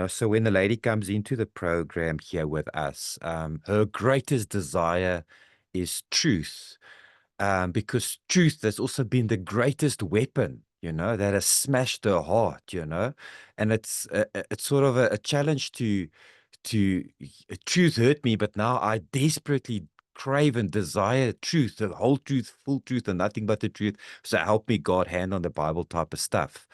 So when the lady comes into the program here with us, her greatest desire is truth, because truth has also been the greatest weapon, that has smashed her heart, and it's sort of a challenge to truth hurt me, but now I desperately crave and desire truth, the whole truth, full truth, and nothing but the truth. So help me, God, hand on the Bible type of stuff.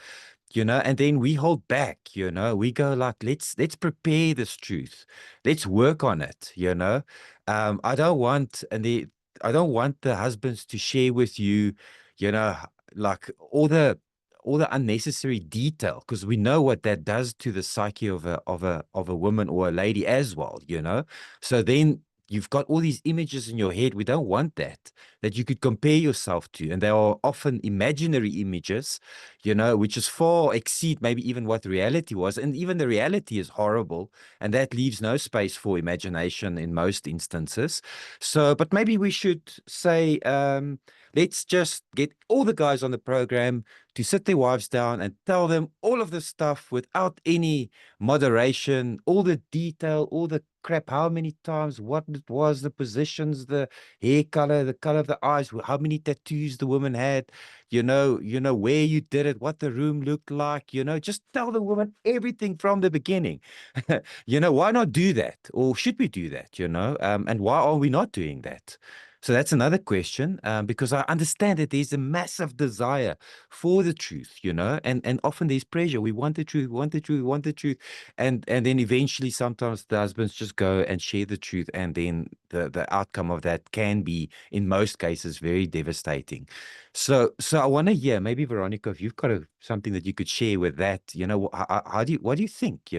And then we hold back, we go like, let's prepare this truth. Let's work on it, I don't want, I don't want the husbands to share with you, you know, like all the unnecessary detail, because we know what that does to the psyche of a woman or a lady as well, So then you've got all these images in your head. We don't want that you could compare yourself to, and they are often imaginary images, which is far exceed maybe even what reality was, and even the reality is horrible, and that leaves no space for imagination in most instances. So, but maybe we should say, let's just get all the guys on the program to sit their wives down and tell them all of this stuff without any moderation, all the detail, all the crap, how many times, what it was, the positions, the hair color, the color of the eyes, how many tattoos the woman had, where you did it, what the room looked like, just tell the woman everything from the beginning. Why not do that? Or should we do that, and why are we not doing that? So that's another question, because I understand that there's a massive desire for the truth, and often there's pressure. We want the truth, we want the truth, we want the truth. And then eventually sometimes the husbands just go and share the truth, and then the outcome of that can be, in most cases, very devastating. So I want to hear, maybe Veronica, if you've got something that you could share with that, what do you think,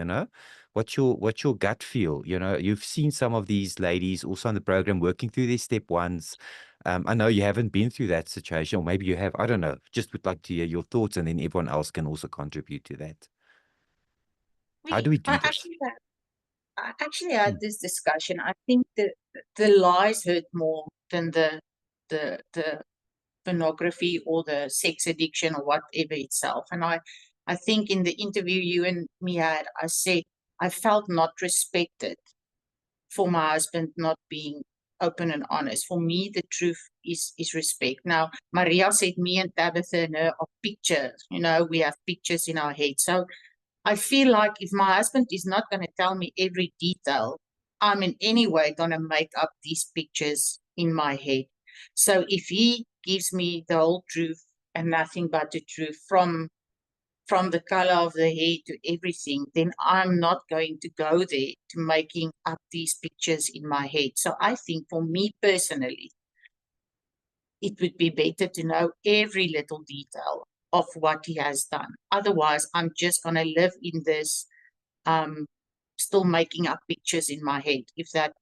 What's your gut feel? You've seen some of these ladies also on the program working through their step ones. I know you haven't been through that situation, or maybe you have. I don't know. Just would like to hear your thoughts, and then everyone else can also contribute to that. How do We, we I do this? actually had Hmm. this discussion. I think the lies hurt more than the pornography or the sex addiction or whatever itself. And I think in the interview you and me had, I said I felt not respected for my husband not being open and honest. For me, the truth is respect. Now, Maria said me and Tabitha and her are pictures. We have pictures in our head. So I feel like if my husband is not going to tell me every detail, I'm in any way going to make up these pictures in my head. So if he gives me the whole truth and nothing but the truth from the color of the hair to everything, then I'm not going to go there to making up these pictures in my head. So I think for me personally, it would be better to know every little detail of what he has done. Otherwise, I'm just going to live in this, um, still making up pictures in my head, if that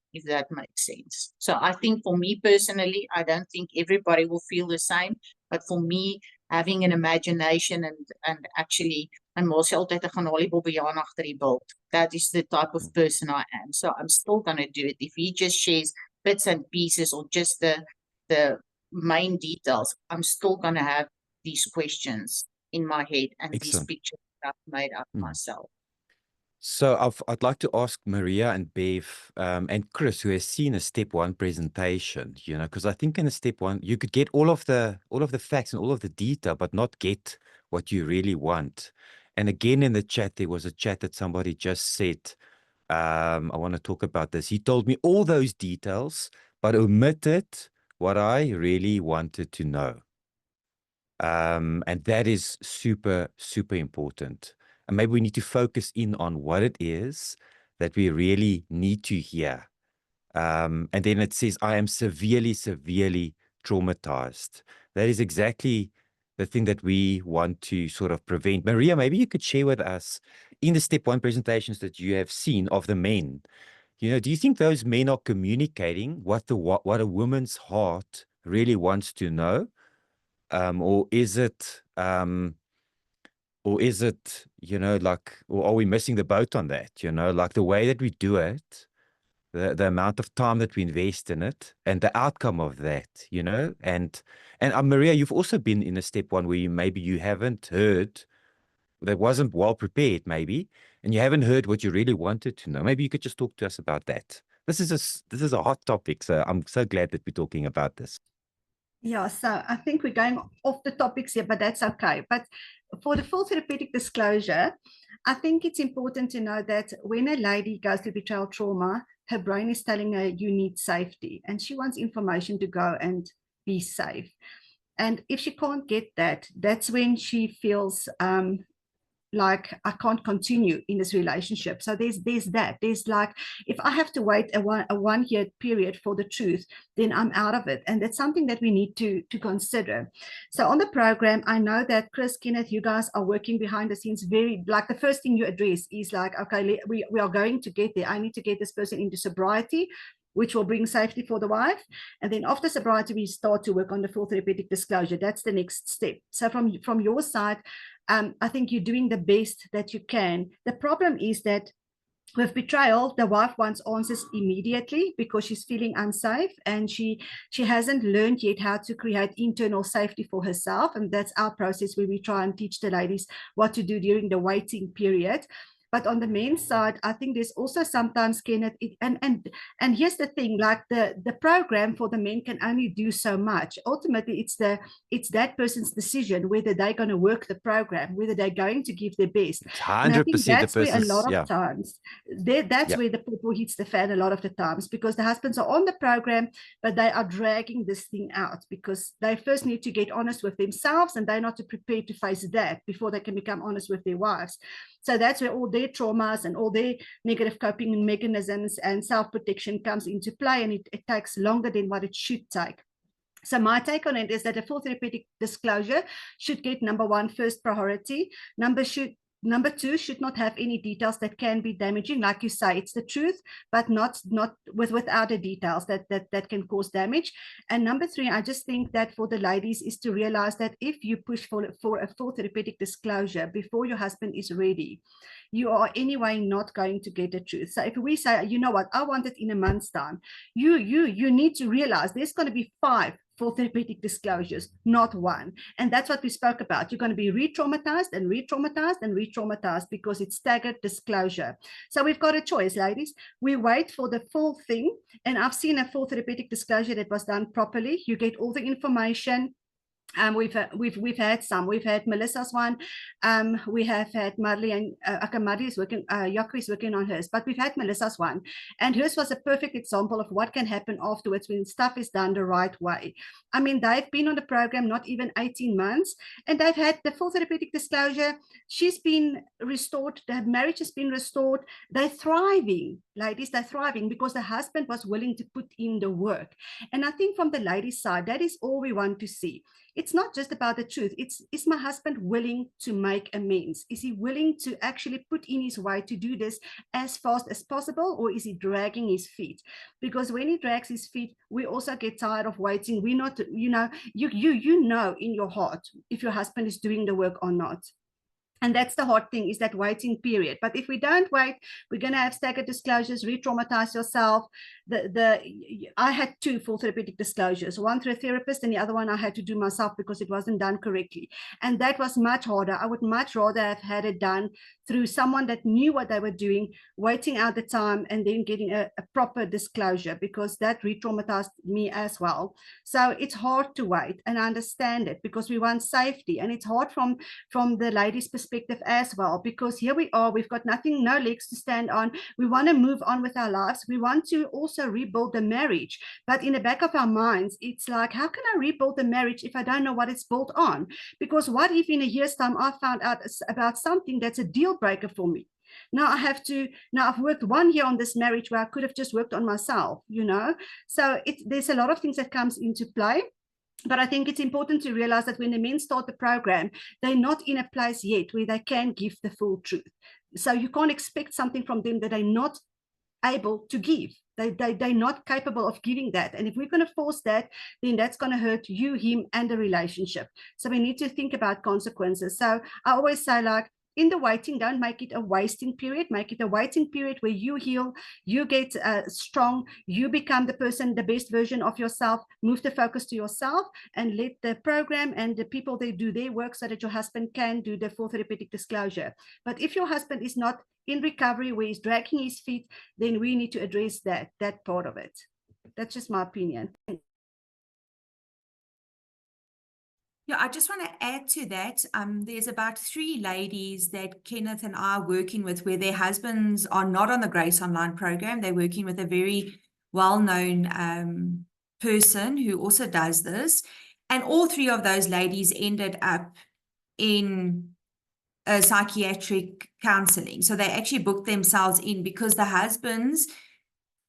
makes sense. So I think for me personally, I don't think everybody will feel the same, but for me, having an imagination and actually, and mos altyd 'n gaan haal die bobbejaan agter die bult. That is the type of person I am. So I'm still going to do it. If he just shares bits and pieces or just the main details, I'm still going to have these questions in my head and these Excellent. pictures that I've made up Hmm. myself. So I'd like to ask Maria and Bev, and Chris, who has seen a step one presentation, because I think in a step one you could get all of the facts and all of the detail, but not get what you really want. And again, in the chat, there was a chat that somebody just said, I want to talk about this. He told me all those details, but omitted what I really wanted to know. And that is super, super important. And maybe we need to focus in on what it is that we really need to hear. And then it says, I am severely, severely traumatized. That is exactly the thing that we want to sort of prevent. Maria, maybe you could share with us in the step one presentations that you have seen of the men. Do you think those men are communicating what a woman's heart really wants to know? Or is it, like, or are we missing the boat on that? Like the way that we do it, the amount of time that we invest in it, and the outcome of that, and Maria, you've also been in a step one where maybe you haven't heard, that wasn't well prepared, maybe. and you haven't heard what you really wanted to know. Maybe you could just talk to us about that. This is a hot topic, so I'm so glad that we're talking about this. Yeah, so I think we're going off the topics here, but that's okay. But for the full therapeutic disclosure, I think it's important to know that when a lady goes through betrayal trauma, her brain is telling her you need safety, and she wants information to go and be safe. And if she can't get that, that's when she feels like I can't continue in this relationship. So there's like, if I have to wait a 1 year period for the truth, then I'm out of it. And that's something that we need to consider. So on the program, I know that Chris, Kenneth, you guys are working behind the scenes, very like the first thing you address is like, okay, we are going to get there. I need to get this person into sobriety, which will bring safety for the wife. And then after sobriety, we start to work on the full therapeutic disclosure. That's the next step. So from your side, I think you're doing the best that you can. The problem is that with betrayal, the wife wants answers immediately because she's feeling unsafe, and she hasn't learned yet how to create internal safety for herself. And that's our process, where we try and teach the ladies what to do during the waiting period. But on the men's side, I think there's also sometimes, Kenneth, and here's the thing, like the program for the men can only do so much. Ultimately, it's that person's decision whether they're going to work the program, whether they're going to give their best. It's And I think 100% the that's where a person's, lot yeah. of times, that's where the purple hits the fan a lot of the times, because the husbands are on the program, but they are dragging this thing out because they first need to get honest with themselves, and they're not prepared to face that before they can become honest with their wives. So that's where all their traumas and all their negative coping mechanisms and self-protection comes into play, and it takes longer than what it should take. So my take on it is that a full therapeutic disclosure should get number one, first priority. Number two should not have any details that can be damaging. Like you say, it's the truth, but not without the details that can cause damage. And number three, I just think that for the ladies is to realize that if you push for a full therapeutic disclosure before your husband is ready, you are anyway not going to get the truth. So if we say, you know what, I want it in a month's time, you need to realize there's going to be 5 full therapeutic disclosures, not one. And that's what we spoke about. You're going to be re-traumatized and re-traumatized and re-traumatized because it's staggered disclosure. So we've got a choice, ladies. We wait for the full thing. And I've seen a full therapeutic disclosure that was done properly. You get all the information. We've had some. We've had Melissa's one. We have had Marley and Marley is working. Jaco is working on hers, but we've had Melissa's one, and hers was a perfect example of what can happen afterwards when stuff is done the right way. I mean, they've been on the program not even 18 months, and they've had the full therapeutic disclosure. She's been restored. The marriage has been restored. They're thriving, ladies. They're thriving because the husband was willing to put in the work. And I think from the ladies' side, that is all we want to see. It's not just about the truth. Is my husband willing to make amends? Is he willing to actually put in his way to do this as fast as possible, or is he dragging his feet? Because when he drags his feet, we also get tired of waiting. We're not, you know in your heart if your husband is doing the work or not. And that's the hard thing, is that waiting period. But if we don't wait, we're going to have staggered disclosures, re-traumatize yourself. I had 2 full therapeutic disclosures, one through a therapist and the other one I had to do myself because it wasn't done correctly. And that was much harder. I would much rather have had it done through someone that knew what they were doing, waiting out the time and then getting a proper disclosure, because that re-traumatized me as well. So it's hard to wait, and I understand it because we want safety, and it's hard from the ladies' perspective as well, because here we are, we've got nothing, no legs to stand on. We want to move on with our lives. We want to also rebuild the marriage, but in the back of our minds, it's like, how can I rebuild the marriage if I don't know what it's built on? Because what if in a year's time I found out about something that's a deal breaker for me? Now I've worked 1 year on this marriage where I could have just worked on myself, So there's a lot of things that comes into play. But I think it's important to realize that when the men start the program, they're not in a place yet where they can give the full truth. So you can't expect something from them that they're not able to give. They're not capable of giving that. And if we're going to force that, then that's going to hurt you, him, and the relationship. So we need to think about consequences. So I always say, like, in the waiting, don't make it a wasting period. Make it a waiting period where you heal, you get strong, you become the person, the best version of yourself. Move the focus to yourself and let the program and the people, they do their work so that your husband can do the full therapeutic disclosure. But if your husband is not in recovery, where he's dragging his feet, then we need to address that part of it. That's just my opinion. Yeah, I just want to add to that. There's about 3 ladies that Kenneth and I are working with where their husbands are not on the Grace Online program. They're working with a very well-known person who also does this. And all 3 of those ladies ended up in psychiatric counseling. So they actually booked themselves in because the husbands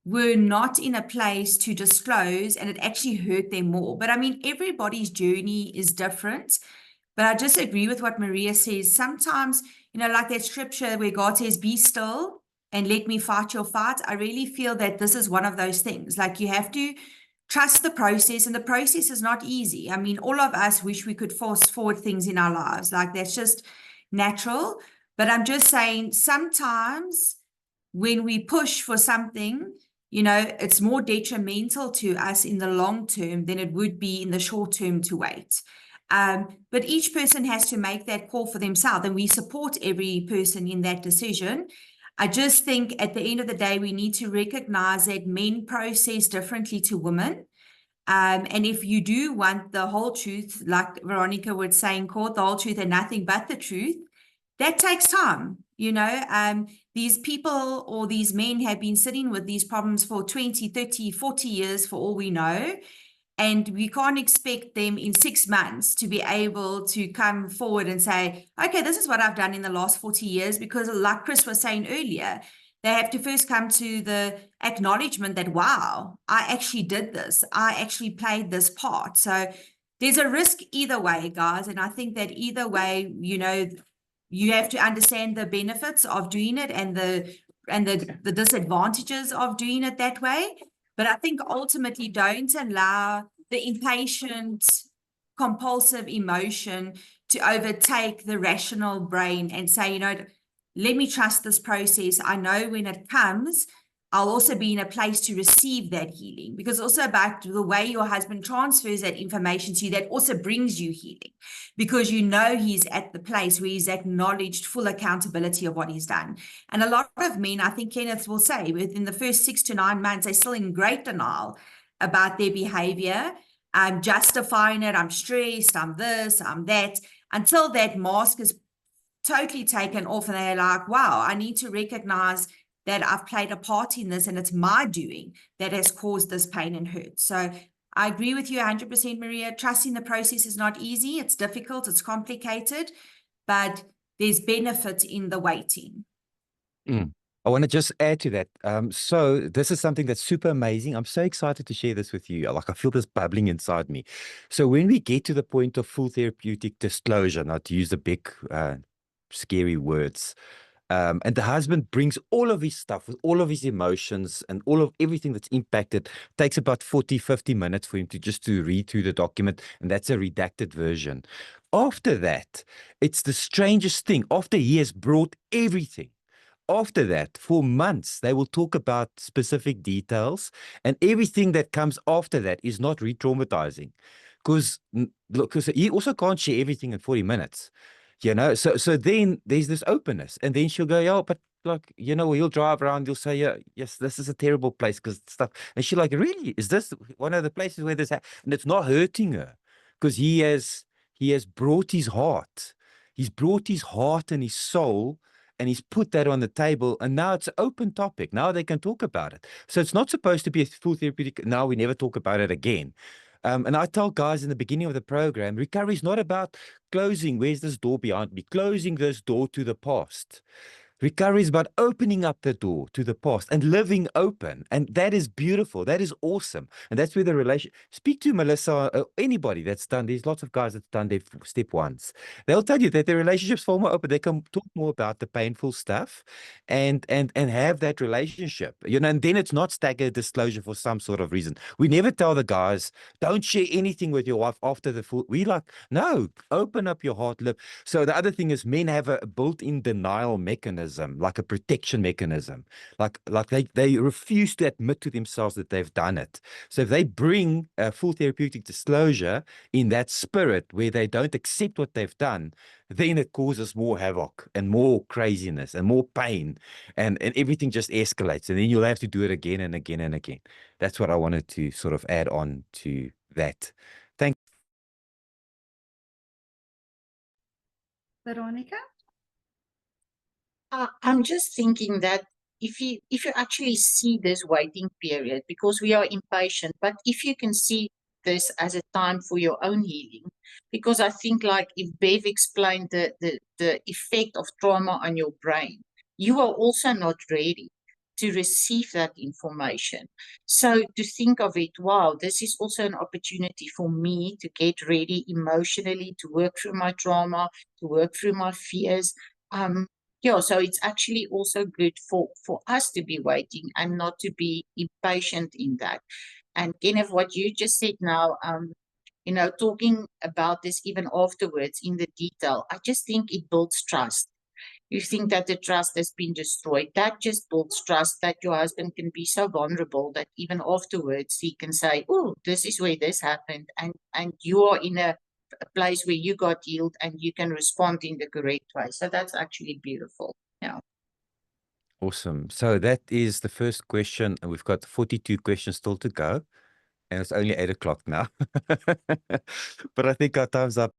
were not in a place to disclose, and it actually hurt them more. But I mean, everybody's journey is different. But I just agree with what Maria says. Sometimes, you know, like that scripture where God says, be still and let me fight your fight. I really feel that this is one of those things. Like, you have to trust the process, and the process is not easy. I mean, all of us wish we could fast forward things in our lives. Like, that's just natural. But I'm just saying, sometimes when we push for something, you know, it's more detrimental to us in the long term than it would be in the short term to wait. But each person has to make that call for themselves, and we support every person in that decision. I just think at the end of the day, we need to recognize that men process differently to women. And if you do want the whole truth, like Veronica would say in court, the whole truth and nothing but the truth, that takes time. You know, these people or these men have been sitting with these problems for 20, 30, 40 years for all we know. And we can't expect them in 6 months to be able to come forward and say, okay, this is what I've done in the last 40 years, because like Chris was saying earlier, they have to first come to the acknowledgement that, wow, I actually did this. I actually played this part. So there's a risk either way, guys. And I think that either way, you know, you have to understand the benefits of doing it and the disadvantages of doing it that way. But I think ultimately, don't allow the impatient, compulsive emotion to overtake the rational brain and say, you know, let me trust this process. I know when it comes, I'll also be in a place to receive that healing, because it's also about the way your husband transfers that information to you that also brings you healing, because you know he's at the place where he's acknowledged full accountability of what he's done. And a lot of men, I think Kenneth will say, within the first 6 to 9 months, they're still in great denial about their behavior. I'm justifying it. I'm stressed. I'm this, I'm that, until that mask is totally taken off and they're like, wow, I need to recognize that I've played a part in this, and it's my doing that has caused this pain and hurt. So I agree with you 100%, Maria. Trusting the process is not easy. It's difficult. It's complicated, but there's benefit in the waiting. I want to just add to that. So this is something that's super amazing. I'm so excited to share this with you. Like, I feel this bubbling inside me. So when we get to the point of full therapeutic disclosure, not to use the big, scary words, and the husband brings all of his stuff with all of his emotions and all of everything that's impacted, takes about 40, 50 minutes for him to read through the document. And that's a redacted version. After that, it's the strangest thing. After he has brought everything, after that, for months, they will talk about specific details, and everything that comes after that is not re-traumatizing, because he also can't share everything in 40 minutes. You know, so then there's this openness, and then she'll go, yeah, but like, you know, he'll drive around, he'll say, yeah, yes, this is a terrible place because stuff. And she's like, really? Is this one of the places where this happens? And it's not hurting her, because he has brought his heart. He's brought his heart and his soul, and he's put that on the table, and now it's an open topic. Now they can talk about it. So it's not supposed to be a full therapeutic, now we never talk about it again. And I tell guys in the beginning of the program, recovery is not about closing, where's this door behind me? Closing this door to the past. Recovery is about opening up the door to the past and living open. And that is beautiful. That is awesome. And that's where the relation, speak to Melissa, anybody that's done, there's lots of guys that's done their step ones. They'll tell you that their relationships far more open. They can talk more about the painful stuff and have that relationship, you know, and then it's not staggered disclosure for some sort of reason. We never tell the guys, don't share anything with your wife after the full, we like, no, open up your heart, live. So the other thing is men have a built-in denial mechanism, like a protection mechanism. Like they refuse to admit to themselves that they've done it. So if they bring a full therapeutic disclosure in that spirit where they don't accept what they've done, then it causes more havoc and more craziness and more pain, and everything just escalates. And then you'll have to do it again and again and again. That's what I wanted to sort of add on to that. Thank Veronica? I'm just thinking that if you actually see this waiting period, because we are impatient, but if you can see this as a time for your own healing, because I think like if Bev explained the effect of trauma on your brain, you are also not ready to receive that information. So to think of it, wow, this is also an opportunity for me to get ready emotionally, to work through my trauma, to work through my fears. Yeah, so it's actually also good for us to be waiting and not to be impatient in that. And Kenneth, what you just said now, you know, talking about this even afterwards in the detail, I just think it builds trust. You think that the trust has been destroyed. That just builds trust that your husband can be so vulnerable that even afterwards he can say, oh, this is where this happened. And you are in a place where you got healed and you can respond in the correct way. So that's actually beautiful. Yeah. Awesome. So that is the first question, and we've got 42 questions still to go, and it's only 8 o'clock now. But I think our time's up.